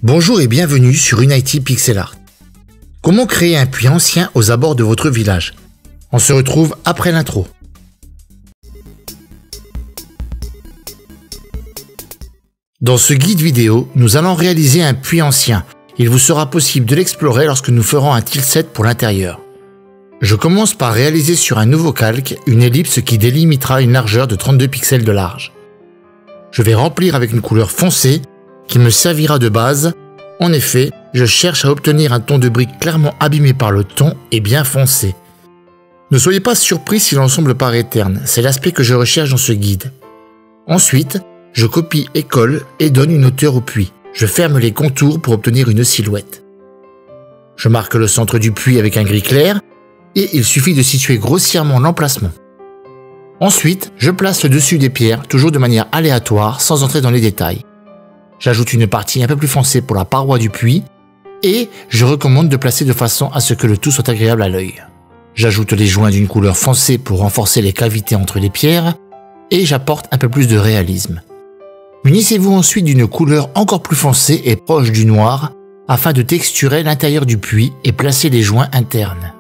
Bonjour et bienvenue sur Unity Pixel Art. Comment créer un puits ancien aux abords de votre village? On se retrouve après l'intro. Dans ce guide vidéo, nous allons réaliser un puits ancien. Il vous sera possible de l'explorer lorsque nous ferons un tileset pour l'intérieur. Je commence par réaliser sur un nouveau calque une ellipse qui délimitera une largeur de 32 pixels de large. Je vais remplir avec une couleur foncée qui me servira de base. En effet, je cherche à obtenir un ton de brique clairement abîmé par le temps et bien foncé. Ne soyez pas surpris si l'ensemble paraît terne, c'est l'aspect que je recherche dans ce guide. Ensuite, je copie et colle et donne une hauteur au puits. Je ferme les contours pour obtenir une silhouette. Je marque le centre du puits avec un gris clair et il suffit de situer grossièrement l'emplacement. Ensuite, je place le dessus des pierres, toujours de manière aléatoire, sans entrer dans les détails. J'ajoute une partie un peu plus foncée pour la paroi du puits et je recommande de placer de façon à ce que le tout soit agréable à l'œil. J'ajoute les joints d'une couleur foncée pour renforcer les cavités entre les pierres et j'apporte un peu plus de réalisme. Munissez-vous ensuite d'une couleur encore plus foncée et proche du noir afin de texturer l'intérieur du puits et placer les joints internes.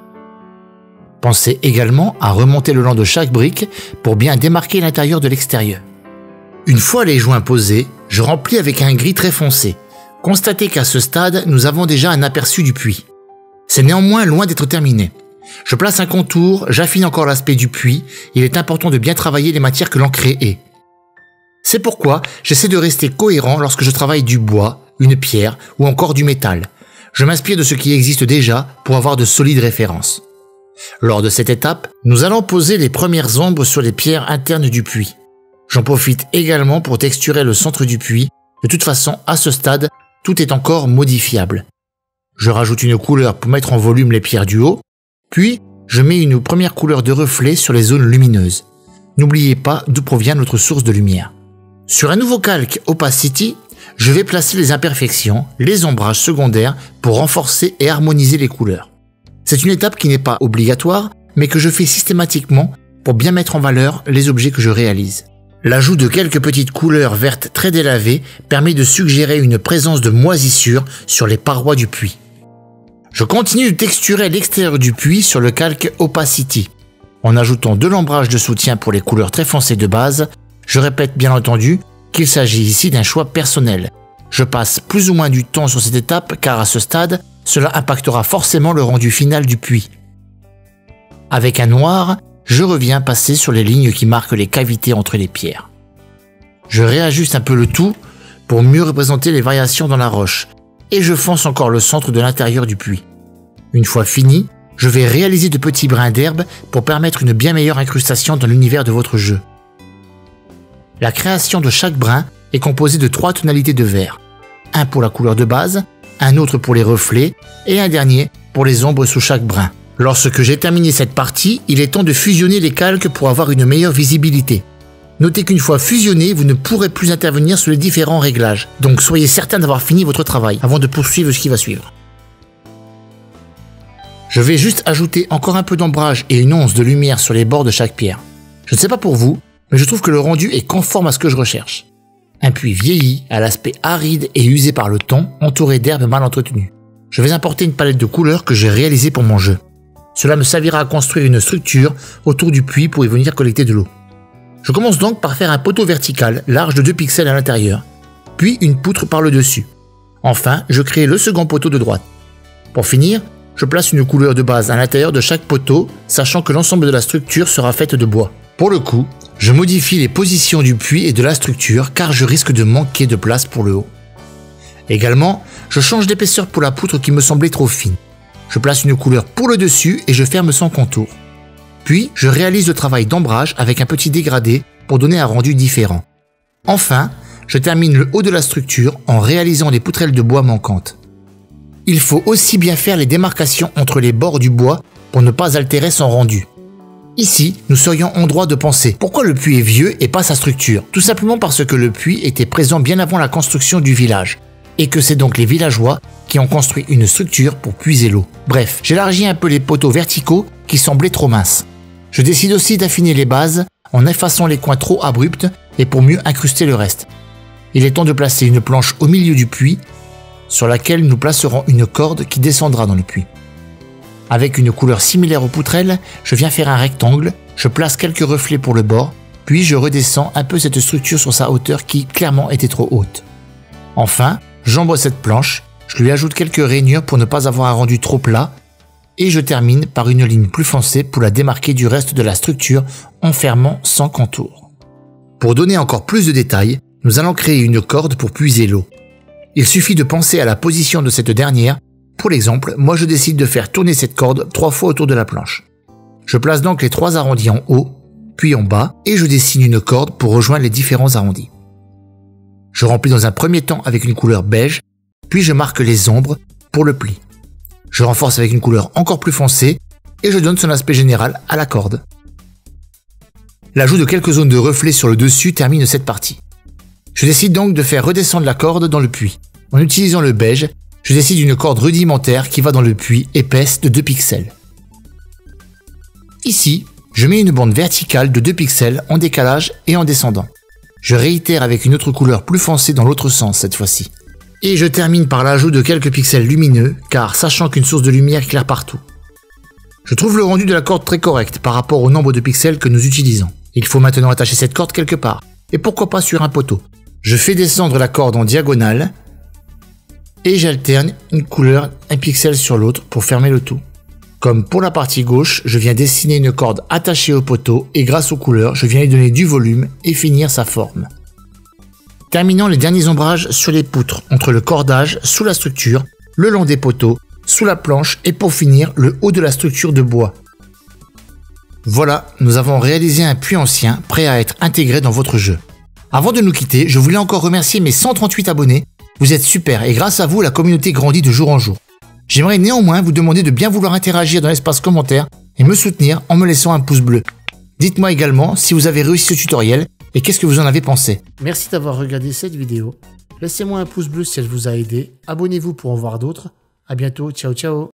Pensez également à remonter le long de chaque brique pour bien démarquer l'intérieur de l'extérieur. Une fois les joints posés, je remplis avec un gris très foncé. Constatez qu'à ce stade, nous avons déjà un aperçu du puits. C'est néanmoins loin d'être terminé. Je place un contour, j'affine encore l'aspect du puits. Il est important de bien travailler les matières que l'on crée. C'est pourquoi j'essaie de rester cohérent lorsque je travaille du bois, une pierre ou encore du métal. Je m'inspire de ce qui existe déjà pour avoir de solides références. Lors de cette étape, nous allons poser les premières ombres sur les pierres internes du puits. J'en profite également pour texturer le centre du puits. De toute façon, à ce stade, tout est encore modifiable. Je rajoute une couleur pour mettre en volume les pierres du haut, puis je mets une première couleur de reflet sur les zones lumineuses. N'oubliez pas d'où provient notre source de lumière. Sur un nouveau calque Opacity, je vais placer les imperfections, les ombrages secondaires pour renforcer et harmoniser les couleurs. C'est une étape qui n'est pas obligatoire, mais que je fais systématiquement pour bien mettre en valeur les objets que je réalise. L'ajout de quelques petites couleurs vertes très délavées permet de suggérer une présence de moisissure sur les parois du puits. Je continue de texturer l'extérieur du puits sur le calque Opacity. En ajoutant de l'ombrage de soutien pour les couleurs très foncées de base, je répète bien entendu qu'il s'agit ici d'un choix personnel. Je passe plus ou moins du temps sur cette étape car à ce stade, cela impactera forcément le rendu final du puits. Avec un noir, je reviens passer sur les lignes qui marquent les cavités entre les pierres. Je réajuste un peu le tout pour mieux représenter les variations dans la roche et je fonce encore le centre de l'intérieur du puits. Une fois fini, je vais réaliser de petits brins d'herbe pour permettre une bien meilleure incrustation dans l'univers de votre jeu. La création de chaque brin est composée de 3 tonalités de vert. Un pour la couleur de base, un autre pour les reflets et un dernier pour les ombres sous chaque brin. Lorsque j'ai terminé cette partie, il est temps de fusionner les calques pour avoir une meilleure visibilité. Notez qu'une fois fusionnés, vous ne pourrez plus intervenir sur les différents réglages. Donc soyez certain d'avoir fini votre travail avant de poursuivre ce qui va suivre. Je vais juste ajouter encore un peu d'ombrage et une once de lumière sur les bords de chaque pierre. Je ne sais pas pour vous, mais je trouve que le rendu est conforme à ce que je recherche. Un puits vieilli, à l'aspect aride et usé par le temps, entouré d'herbes mal entretenues. Je vais importer une palette de couleurs que j'ai réalisée pour mon jeu. Cela me servira à construire une structure autour du puits pour y venir collecter de l'eau. Je commence donc par faire un poteau vertical large de 2 pixels à l'intérieur, puis une poutre par le dessus. Enfin, je crée le second poteau de droite. Pour finir, je place une couleur de base à l'intérieur de chaque poteau, sachant que l'ensemble de la structure sera faite de bois. Pour le coup, je modifie les positions du puits et de la structure car je risque de manquer de place pour le haut. Également, je change d'épaisseur pour la poutre qui me semblait trop fine. Je place une couleur pour le dessus et je ferme son contour. Puis, je réalise le travail d'ombrage avec un petit dégradé pour donner un rendu différent. Enfin, je termine le haut de la structure en réalisant les poutrelles de bois manquantes. Il faut aussi bien faire les démarcations entre les bords du bois pour ne pas altérer son rendu. Ici, nous serions en droit de penser pourquoi le puits est vieux et pas sa structure. Tout simplement parce que le puits était présent bien avant la construction du village. Et que c'est donc les villageois qui ont construit une structure pour puiser l'eau. Bref, j'élargis un peu les poteaux verticaux qui semblaient trop minces. Je décide aussi d'affiner les bases en effaçant les coins trop abrupts et pour mieux incruster le reste. Il est temps de placer une planche au milieu du puits sur laquelle nous placerons une corde qui descendra dans le puits. Avec une couleur similaire aux poutrelles, je viens faire un rectangle, je place quelques reflets pour le bord, puis je redescends un peu cette structure sur sa hauteur qui clairement était trop haute. Enfin, j'emboie cette planche, je lui ajoute quelques rainures pour ne pas avoir un rendu trop plat, et je termine par une ligne plus foncée pour la démarquer du reste de la structure en fermant sans contour. Pour donner encore plus de détails, nous allons créer une corde pour puiser l'eau. Il suffit de penser à la position de cette dernière. Pour l'exemple, moi je décide de faire tourner cette corde 3 fois autour de la planche. Je place donc les 3 arrondis en haut, puis en bas, et je dessine une corde pour rejoindre les différents arrondis. Je remplis dans un premier temps avec une couleur beige, puis je marque les ombres pour le pli. Je renforce avec une couleur encore plus foncée et je donne son aspect général à la corde. L'ajout de quelques zones de reflets sur le dessus termine cette partie. Je décide donc de faire redescendre la corde dans le puits. En utilisant le beige, je décide d'une corde rudimentaire qui va dans le puits épaisse de 2 pixels. Ici, je mets une bande verticale de 2 pixels en décalage et en descendant. Je réitère avec une autre couleur plus foncée dans l'autre sens cette fois-ci. Et je termine par l'ajout de quelques pixels lumineux, car sachant qu'une source de lumière éclaire partout. Je trouve le rendu de la corde très correct par rapport au nombre de pixels que nous utilisons. Il faut maintenant attacher cette corde quelque part, et pourquoi pas sur un poteau. Je fais descendre la corde en diagonale, et j'alterne une couleur un pixel sur l'autre pour fermer le tout. Comme pour la partie gauche, je viens dessiner une corde attachée au poteau, et grâce aux couleurs, je viens lui donner du volume et finir sa forme. Terminons les derniers ombrages sur les poutres, entre le cordage, sous la structure, le long des poteaux, sous la planche et pour finir le haut de la structure de bois. Voilà, nous avons réalisé un puits ancien prêt à être intégré dans votre jeu. Avant de nous quitter, je voulais encore remercier mes 138 abonnés. Vous êtes super et grâce à vous, la communauté grandit de jour en jour. J'aimerais néanmoins vous demander de bien vouloir interagir dans l'espace commentaire et me soutenir en me laissant un pouce bleu. Dites-moi également si vous avez réussi ce tutoriel et qu'est-ce que vous en avez pensé. Merci d'avoir regardé cette vidéo. Laissez-moi un pouce bleu si elle vous a aidé. Abonnez-vous pour en voir d'autres. À bientôt. Ciao, ciao.